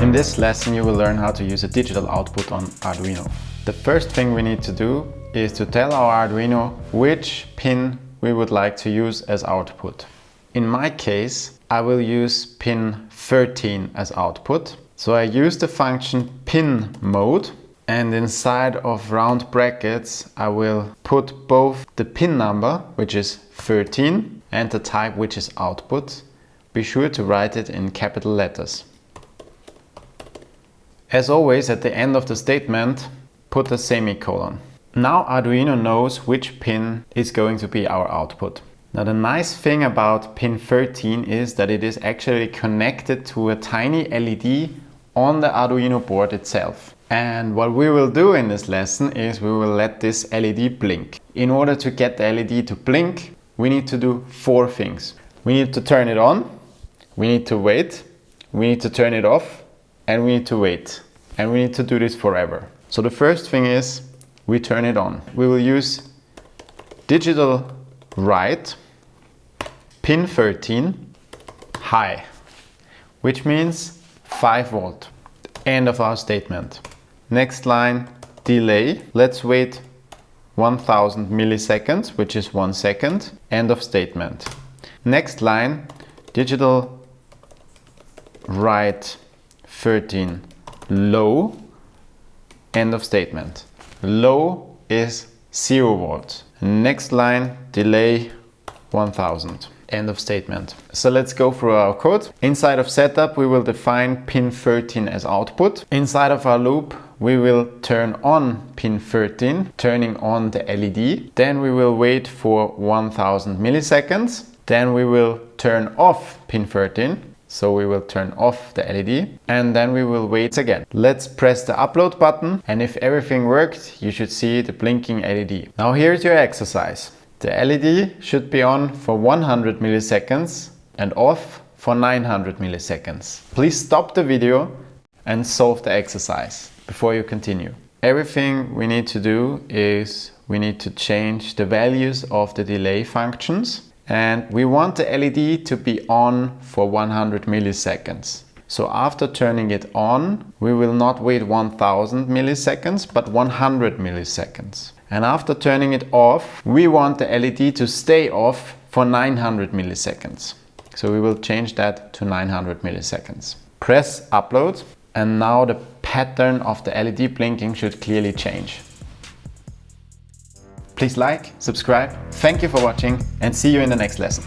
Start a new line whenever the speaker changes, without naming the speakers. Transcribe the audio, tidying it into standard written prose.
In this lesson you will learn how to use a digital output on Arduino. The first thing we need to do is to tell our Arduino which pin we would like to use as output. In my case, I will use pin 13 as output. So I use the function pinMode, and inside of round brackets I will put both the pin number, which is 13, and the type, which is output. Be sure to write it in capital letters. As always, at the end of the statement, put a semicolon. Now Arduino knows which pin is going to be our output. Now the nice thing about pin 13 is that it is actually connected to a tiny LED on the Arduino board itself. And what we will do in this lesson is we will let this LED blink. In order to get the LED to blink, we need to do 4 things. We need to turn it on, we need to wait, we need to turn it off, and we need to wait. And we need to do this forever. So the first thing is we turn it on. We will use digitalWrite pin 13 high, which means 5 volt. End of our statement. Next line, delay. Let's wait 1000 milliseconds, which is 1 second. End of statement. Next line, digitalWrite 13 low. End of statement. Low is 0 volt. Next line, delay 1000. End of statement. So let's go through our code. Inside of setup, we will define pin 13 as output. Inside of our loop, we will turn on pin 13, turning on the LED. Then we will wait for 1000 milliseconds. Then we will turn off pin 13. So we will turn off the LED and then we will wait again. Let's press the upload button, and if everything worked, you should see the blinking LED. Now here's your exercise. The LED should be on for 100 milliseconds and off for 900 milliseconds. Please stop the video and solve the exercise before you continue. Everything we need to do is we need to change the values of the delay functions, and we want the LED to be on for 100 milliseconds. So after turning it on, we will not wait 1000 milliseconds, but 100 milliseconds. And after turning it off, we want the LED to stay off for 900 milliseconds. So we will change that to 900 milliseconds. Press upload, and now the pattern of the LED blinking should clearly change. Please like, subscribe. Thank you for watching, and see you in the next lesson.